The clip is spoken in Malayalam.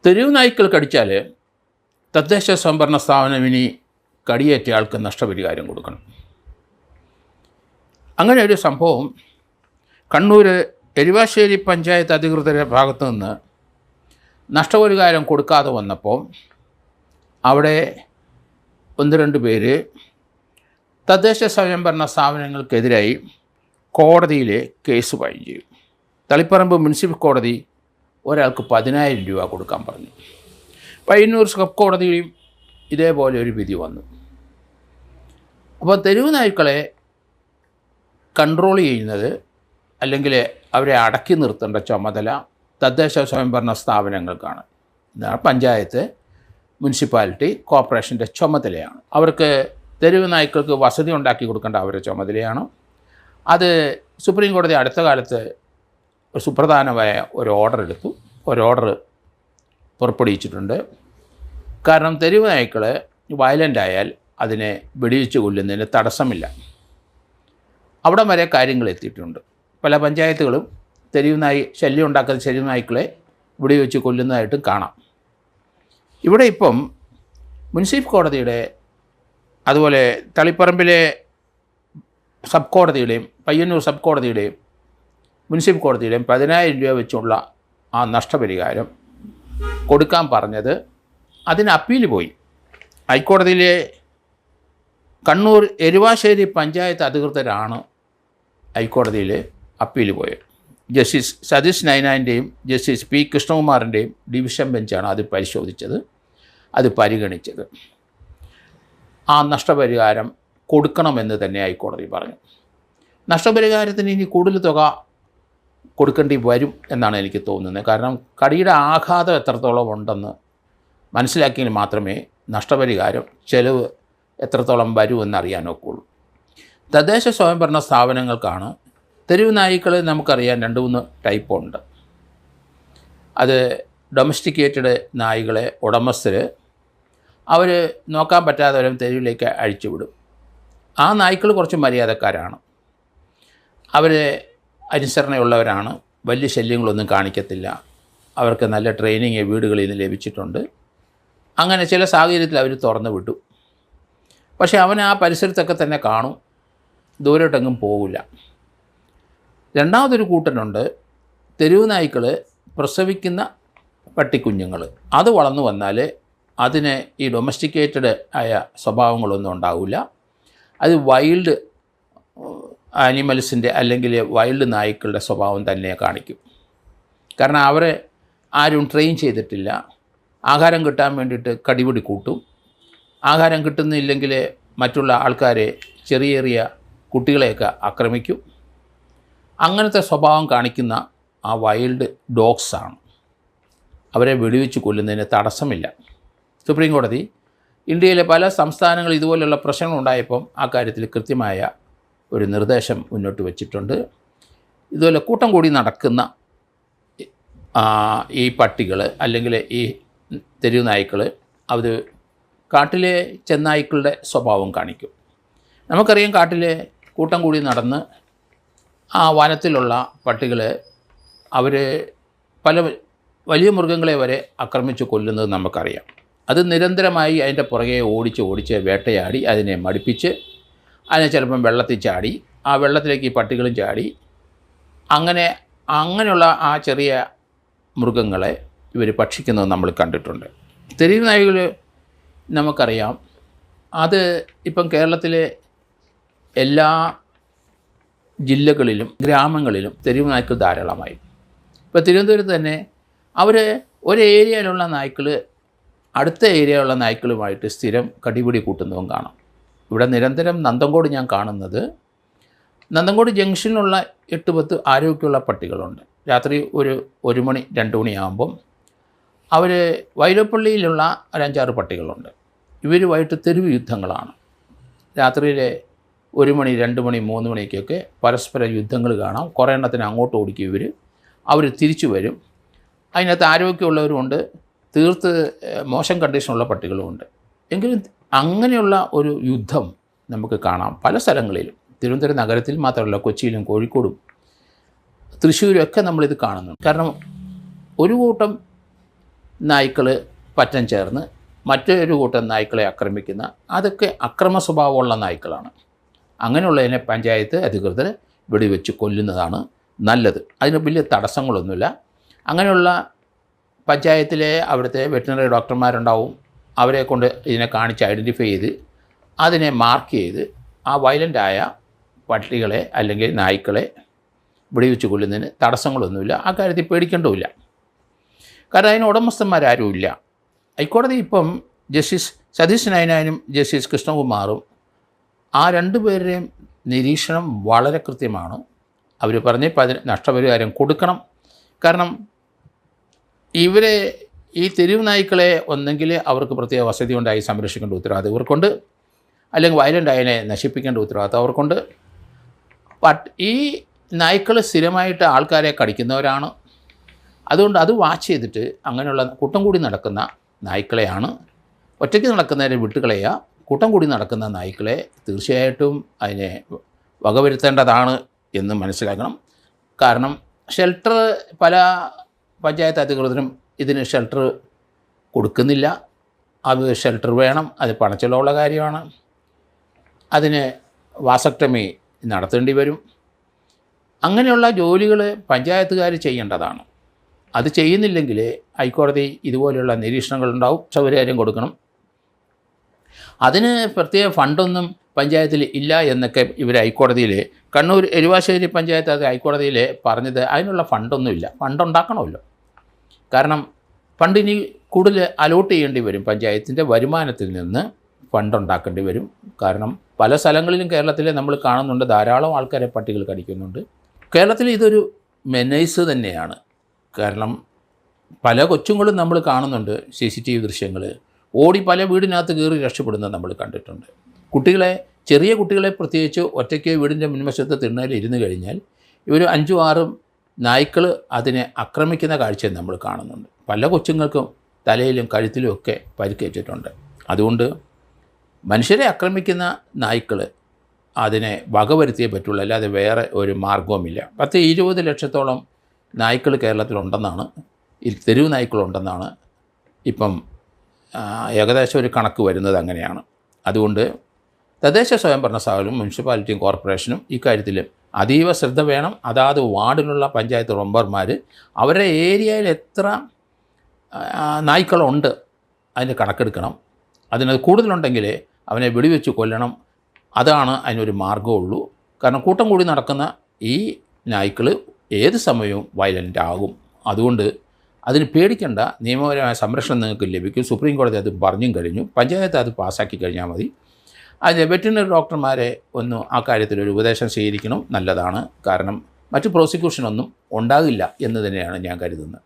തെരുവ് നായ്ക്കൾ കടിച്ചാൽ തദ്ദേശ സ്വയംഭരണ സ്ഥാപനം ഇനി കടിയേറ്റ ആൾക്ക് നഷ്ടപരിഹാരം കൊടുക്കണം. അങ്ങനെ ഒരു സംഭവം കണ്ണൂർ എരുവാശ്ശേരി പഞ്ചായത്ത് അധികൃതരുടെ ഭാഗത്തു നിന്ന് നഷ്ടപരിഹാരം കൊടുക്കാതെ വന്നപ്പോൾ അവിടെ 1-2 പേര് തദ്ദേശ സ്വയംഭരണ സ്ഥാപനങ്ങൾക്കെതിരായി കോടതിയിൽ കേസ് ഫയൽ ചെയ്തു. തളിപ്പറമ്പ് മുനിസിപ്പൽ കോടതി ഒരാൾക്ക് 10,000 രൂപ കൊടുക്കാൻ പറഞ്ഞു. പയ്യന്നൂർ സബ് കോടതിയും ഇതേപോലെ ഒരു വിധി വന്നു. അപ്പോൾ തെരുവ് നായ്ക്കളെ കൺട്രോൾ ചെയ്യുന്നത് അല്ലെങ്കിൽ അവരെ അടക്കി നിർത്തേണ്ട ചുമതല തദ്ദേശ സ്വയംഭരണ സ്ഥാപനങ്ങൾക്കാണ്. പഞ്ചായത്ത്, മുനിസിപ്പാലിറ്റി, കോർപ്പറേഷൻ്റെ ചുമതലയാണ്. അവർക്ക് തെരുവ് നായ്ക്കൾക്ക് വസതി ഉണ്ടാക്കി കൊടുക്കേണ്ട അവരുടെ ചുമതലയാണ്. അത് സുപ്രീം കോടതി അടുത്ത കാലത്ത് സുപ്രധാനമായ ഒരു ഓർഡർ പുറപ്പെടുവിച്ചിട്ടുണ്ട്. കാരണം തെരുവ് നായ്ക്കൾ വയലൻ്റ് ആയാൽ അതിനെ വെടിവെച്ച് കൊല്ലുന്നതിന് തടസ്സമില്ല. അവിടം വരെ കാര്യങ്ങൾ എത്തിയിട്ടുണ്ട്. പല പഞ്ചായത്തുകളും തെരുവ് നായി ശല്യം ഉണ്ടാക്കുന്ന തെരുവ് നായ്ക്കളെ വെടിവെച്ച് കൊല്ലുന്നതായിട്ടും കാണാം. ഇവിടെ ഇപ്പം മുനിസിപ്പൽ കോടതിയുടെ അതുപോലെ തളിപ്പറമ്പിലെ സബ് കോടതിയുടെയും പയ്യന്നൂർ സബ് കോടതിയുടെയും മുനിസിപ്പൽ കോടതിയുടെയും 10,000 രൂപ വെച്ചുള്ള ആ നഷ്ടപരിഹാരം കൊടുക്കാൻ പറഞ്ഞത് അതിന് അപ്പീൽ പോയി. ഹൈക്കോടതിയിലെ കണ്ണൂർ എരുവാശ്ശേരി പഞ്ചായത്ത് അധികൃതരാണ് ഹൈക്കോടതിയിൽ അപ്പീൽ പോയത്. ജസ്റ്റിസ് സതീഷ് നൈനാൻ്റെയും ജസ്റ്റിസ് പി കൃഷ്ണകുമാറിൻ്റെയും ഡിവിഷൻ ബെഞ്ചാണ് അത് പരിശോധിച്ചത്, അത് പരിഗണിച്ചത്. ആ നഷ്ടപരിഹാരം കൊടുക്കണമെന്ന് തന്നെ ഹൈക്കോടതി പറഞ്ഞു. നഷ്ടപരിഹാരത്തിന് ഇനി കൂടുതൽ തുക കൊടുക്കേണ്ടി വരും എന്നാണ് എനിക്ക് തോന്നുന്നത്. കാരണം കടിയുടെ ആഘാതം എത്രത്തോളം ഉണ്ടെന്ന് മനസ്സിലാക്കിയെങ്കിൽ മാത്രമേ നഷ്ടപരിഹാരം ചെലവ് എത്രത്തോളം വരുമെന്നറിയാൻ ഒക്കുള്ളൂ. തദ്ദേശ സ്വയംഭരണ സ്ഥാപനങ്ങൾക്കാണ് തെരുവ് നായ്ക്കൾ നമുക്കറിയാം 2-3 ടൈപ്പ് ഉണ്ട്. അത് ഡൊമസ്റ്റിക്കേറ്റഡ് നായ്ക്കളെ ഉടമസ്ഥർ അവർ നോക്കാൻ പറ്റാത്തവരും തെരുവിലേക്ക് അഴിച്ചുവിടും. ആ നായ്ക്കൾ കുറച്ച് മര്യാദക്കാരാണ്, അവർ അനുസരണയുള്ളവരാണ്, വലിയ ശല്യങ്ങളൊന്നും കാണിക്കത്തില്ല, അവർക്ക് നല്ല ട്രെയിനിങ് വീടുകളിൽ നിന്ന് ലഭിച്ചിട്ടുണ്ട്. അങ്ങനെ ചില സാഹചര്യത്തിൽ അവർ തുറന്നു വിട്ടു. പക്ഷേ അവൻ ആ പരിസരത്തൊക്കെ തന്നെ കാണും, ദൂരോട്ടെങ്ങും പോകില്ല. രണ്ടാമതൊരു കൂട്ടനുണ്ട്, തെരുവ് നായ്ക്കൾ പ്രസവിക്കുന്ന പട്ടിക്കുഞ്ഞുങ്ങൾ. അത് വളർന്നു വന്നാൽ അതിന് ഈ ഡൊമസ്റ്റിക്കേറ്റഡ് ആയ സ്വഭാവങ്ങളൊന്നും ഉണ്ടാവില്ല. അത് വൈൽഡ് ആനിമൽസിൻ്റെ അല്ലെങ്കിൽ വൈൽഡ് നായ്ക്കളുടെ സ്വഭാവം തന്നെ കാണിക്കും. കാരണം അവരെ ആരും ട്രെയിൻ ചെയ്തിട്ടില്ല. ആഹാരം കിട്ടാൻ വേണ്ടിയിട്ട് കടിപിടി കൂട്ടും. ആഹാരം കിട്ടുന്നില്ലെങ്കിൽ മറ്റുള്ള ആൾക്കാരെ ചെറിയ ചെറിയ കുട്ടികളെയൊക്കെ ആക്രമിക്കും. അങ്ങനത്തെ സ്വഭാവം കാണിക്കുന്ന ആ വൈൽഡ് ഡോഗ്സാണ്. അവരെ വെടിവെച്ച് കൊല്ലുന്നതിന് തടസ്സമില്ല. സുപ്രീം കോടതി ഇന്ത്യയിലെ പല സംസ്ഥാനങ്ങൾ ഇതുപോലുള്ള പ്രശ്നങ്ങളുണ്ടായപ്പം ആ കാര്യത്തിൽ കൃത്യമായ ഒരു നിർദ്ദേശം മുന്നോട്ട് വച്ചിട്ടുണ്ട്. ഇതുപോലെ കൂട്ടം കൂടി നടക്കുന്ന ഈ പട്ടികൾ അല്ലെങ്കിൽ ഈ തെരുവ് നായ്ക്കൾ അത് കാട്ടിലെ ചെന്നായ്ക്കളുടെ സ്വഭാവം കാണിക്കും. നമുക്കറിയാം, കാട്ടിലെ കൂട്ടം കൂടി നടന്ന് ആ വനത്തിലുള്ള പട്ടികൾ അവർ പല വലിയ മൃഗങ്ങളെ വരെ ആക്രമിച്ച് കൊല്ലുന്നത് നമുക്കറിയാം. അത് നിരന്തരമായി അതിൻ്റെ പുറകെ ഓടിച്ച് വേട്ടയാടി അതിനെ മടുപ്പിച്ച് അതിനെ ചിലപ്പം വെള്ളത്തിൽ ചാടി ആ വെള്ളത്തിലേക്ക് ഈ പട്ടികളും ചാടി അങ്ങനെയുള്ള ആ ചെറിയ മൃഗങ്ങളെ ഇവർ ഭക്ഷിക്കുന്നത് നമ്മൾ കണ്ടിട്ടുണ്ട്. തെരുവ് നായ്ക്കൾ നമുക്കറിയാം, അത് ഇപ്പം കേരളത്തിലെ എല്ലാ ജില്ലകളിലും ഗ്രാമങ്ങളിലും തെരുവ് നായ്ക്കൾ ധാരാളമായി. ഇപ്പോൾ തിരുവനന്തപുരത്ത് തന്നെ അവർ ഒരു ഏരിയയിലുള്ള നായ്ക്കൾ അടുത്ത ഏരിയയിലുള്ള നായ്ക്കളുമായിട്ട് സ്ഥിരം കടിപിടി കൂട്ടുന്നതും കാണാം. ഇവിടെ നിരന്തരം നന്തൻകോട് ഞാൻ കാണുന്നത്, നന്തൻകോട് ജംഗ്ഷനിലുള്ള 8-10 ആരോഗ്യമുള്ള പട്ടികളുണ്ട്. രാത്രി ഒരു 1 മണി 2 മണിയാകുമ്പം അവർ വൈലോപ്പള്ളിയിലുള്ള ഒരു 5-6 പട്ടികളുണ്ട്. ഇവരുമായിട്ട് തെരുവ് യുദ്ധങ്ങളാണ്. രാത്രിയിലെ 1 മണി 2 മണി 3 മണിക്കൊക്കെ പരസ്പര യുദ്ധങ്ങൾ കാണാം. കുറേ എണ്ണത്തിന് അങ്ങോട്ട് ഓടിക്കും അവർ തിരിച്ചു വരും. അതിനകത്ത് ആരോഗ്യമുള്ളവരുമുണ്ട്, തീർത്ത് മോശം കണ്ടീഷനുള്ള പട്ടികളുമുണ്ട്. എങ്കിലും അങ്ങനെയുള്ള ഒരു യുദ്ധം നമുക്ക് കാണാം പല സ്ഥലങ്ങളിലും. തിരുവനന്തപുരം നഗരത്തിൽ മാത്രമല്ല, കൊച്ചിയിലും കോഴിക്കോടും തൃശ്ശൂരും ഒക്കെ നമ്മളിത് കാണുന്നുണ്ട്. കാരണം ഒരു കൂട്ടം നായ്ക്കൾ പറ്റം ചേർന്ന് മറ്റൊരു കൂട്ടം നായ്ക്കളെ ആക്രമിക്കുന്ന, അതൊക്കെ അക്രമ സ്വഭാവമുള്ള നായ്ക്കളാണ്. അങ്ങനെയുള്ളതിനെ പഞ്ചായത്ത് അധികൃതർ വെടിവെച്ച് കൊല്ലുന്നതാണ് നല്ലത്. അതിന് വലിയ തടസ്സങ്ങളൊന്നുമില്ല. അങ്ങനെയുള്ള പഞ്ചായത്തിലെ അവിടുത്തെ വെറ്റിനറി ഡോക്ടർമാരുണ്ടാവും. അവരെ കൊണ്ട് ഇതിനെ കാണിച്ച് ഐഡൻറ്റിഫൈ ചെയ്ത് അതിനെ മാർക്ക് ചെയ്ത് ആ വയലൻ്റായ പട്ടികളെ അല്ലെങ്കിൽ നായ്ക്കളെ വെടിവെച്ച് കൊല്ലുന്നതിന് തടസ്സങ്ങളൊന്നുമില്ല. ആ കാര്യത്തിൽ പേടിക്കേണ്ടതില്ല. കാരണം അതിന് ഉടമസ്ഥന്മാരാരുമില്ല. ഹൈക്കോടതി ഇപ്പം ജസ്റ്റിസ് സതീഷ് നയനാനും ജസ്റ്റിസ് കൃഷ്ണകുമാറും ആ രണ്ടുപേരുടെയും നിരീക്ഷണം വളരെ കൃത്യമാണ്. അവർ പറഞ്ഞ് നഷ്ടപരിഹാരം കൊടുക്കണം. കാരണം ഇവരെ ഈ തെരുവ് നായ്ക്കളെ ഒന്നെങ്കിൽ അവർക്ക് പ്രത്യേക വസതി ഉണ്ടായി സംരക്ഷിക്കേണ്ട ഉത്തരവാദിത്വം ഇവർക്കുണ്ട്, അല്ലെങ്കിൽ വയലൻ്റ് ആയതിനെ നശിപ്പിക്കേണ്ട ഉത്തരവാദിത്വം അവർക്കുണ്ട്. ഈ നായ്ക്കൾ സ്ഥിരമായിട്ട് ആൾക്കാരെ കടിക്കുന്നവരാണ്. അതുകൊണ്ട് അത് വാച്ച് ചെയ്തിട്ട് അങ്ങനെയുള്ള കൂട്ടം കൂടി നടക്കുന്ന നായ്ക്കളെയാണ്, ഒറ്റയ്ക്ക് നടക്കുന്നവരെ വിട്ടുകളയുക. കൂട്ടം കൂടി നടക്കുന്ന നായ്ക്കളെ തീർച്ചയായിട്ടും അതിനെ വകവരുത്തേണ്ടതാണ് എന്ന് മനസ്സിലാക്കണം. കാരണം ഷെൽട്ടർ പല പഞ്ചായത്ത് അധികൃതരും ഇതിന് ഷെൽട്ടർ കൊടുക്കുന്നില്ല. അത് ഷെൽട്ടർ വേണം, അത് പണച്ചെലവുള്ള കാര്യമാണ്. അതിന് വാസക്ടമി നടത്തേണ്ടി വരും. അങ്ങനെയുള്ള ജോലികൾ പഞ്ചായത്തുകാർ ചെയ്യേണ്ടതാണ്. അത് ചെയ്യുന്നില്ലെങ്കിൽ ഹൈക്കോടതി ഇതുപോലെയുള്ള നിരീക്ഷണങ്ങളുണ്ടാവും, സൗകര്യം കൊടുക്കണം. അതിന് പ്രത്യേക ഫണ്ടൊന്നും പഞ്ചായത്തിൽ ഇല്ല എന്നൊക്കെ ഇവർ ഹൈക്കോടതിയിൽ, കണ്ണൂർ എരുവാശ്ശേരി പഞ്ചായത്ത് അത് ഹൈക്കോടതിയിൽ പറഞ്ഞത് അതിനുള്ള ഫണ്ടൊന്നുമില്ല. ഫണ്ടുണ്ടാക്കണമല്ലോ. കാരണം ഫണ്ടിനി കൂടുതൽ അലോട്ട് ചെയ്യേണ്ടി വരും. പഞ്ചായത്തിൻ്റെ വരുമാനത്തിൽ നിന്ന് ഫണ്ടുണ്ടാക്കേണ്ടി വരും. കാരണം പല സ്ഥലങ്ങളിലും കേരളത്തിൽ നമ്മൾ കാണുന്നുണ്ട്, ധാരാളം ആൾക്കാരെ പട്ടികൾ കടിക്കുന്നുണ്ട്. കേരളത്തിൽ ഇതൊരു മെനൈസ് തന്നെയാണ്. കാരണം പല കൊച്ചുങ്ങളും നമ്മൾ കാണുന്നുണ്ട്, CCTV ദൃശ്യങ്ങൾ ഓടി പല വീടിനകത്ത് കയറി രക്ഷപ്പെടുന്നത് നമ്മൾ കണ്ടിട്ടുണ്ട്. ചെറിയ കുട്ടികളെ പ്രത്യേകിച്ച് ഒറ്റയ്ക്ക് വീടിൻ്റെ മുൻവശത്ത് തിണ്ണയിൽ ഇരുന്ന് കഴിഞ്ഞാൽ ഇവർ 5-6 നായ്ക്കൾ അതിനെ ആക്രമിക്കുന്ന കാഴ്ച നമ്മൾ കാണുന്നുണ്ട്. പല കൊച്ചുങ്ങൾക്കും തലയിലും കഴുത്തിലും ഒക്കെ പരിക്കേറ്റിട്ടുണ്ട്. അതുകൊണ്ട് മനുഷ്യരെ ആക്രമിക്കുന്ന നായ്ക്കൾ അതിനെ വകവരുത്തിയേ പറ്റുള്ളൂ, അല്ലാതെ വേറെ ഒരു മാർഗവുമില്ല. 10-20 ലക്ഷത്തോളം നായ്ക്കൾ കേരളത്തിലുണ്ടെന്നാണ്, തെരുവ് നായ്ക്കളുണ്ടെന്നാണ് ഇപ്പം ഏകദേശം ഒരു കണക്ക് വരുന്നത്. അങ്ങനെയാണ്. അതുകൊണ്ട് തദ്ദേശ സ്വയംഭരണ സ്ഥാപനവും മുനിസിപ്പാലിറ്റിയും കോർപ്പറേഷനും ഇക്കാര്യത്തിൽ അതീവ ശ്രദ്ധ വേണം. അതാത് വാർഡിലുള്ള പഞ്ചായത്ത് മെമ്പർമാർ അവരുടെ ഏരിയയിൽ എത്ര നായ്ക്കളുണ്ട് അതിന് കണക്കെടുക്കണം. അതിനത് കൂടുതലുണ്ടെങ്കിൽ അവനെ വെടിവെച്ച് കൊല്ലണം. അതാണ് അതിനൊരു മാർഗ്ഗമുള്ളൂ. കാരണം കൂട്ടം കൂടി നടക്കുന്ന ഈ നായ്ക്കൾ ഏത് സമയവും വയലൻ്റ് ആകും. അതുകൊണ്ട് അതിന് പേടിക്കേണ്ട, നിയമപരമായ സംരക്ഷണം നിങ്ങൾക്ക് ലഭിക്കും. സുപ്രീം കോടതി അത് പറഞ്ഞും കഴിഞ്ഞു. പഞ്ചായത്ത് അത് പാസ്സാക്കി കഴിഞ്ഞാൽ മതി. അതിന് വെറ്റിനറി ഡോക്ടർമാരെ ഒന്ന് ആ കാര്യത്തിലൊരു ഉപദേശം സ്വീകരിക്കണം, നല്ലതാണ്. കാരണം മറ്റ് പ്രോസിക്യൂഷനൊന്നും ഉണ്ടാകില്ല എന്ന് തന്നെയാണ് ഞാൻ കരുതുന്നത്.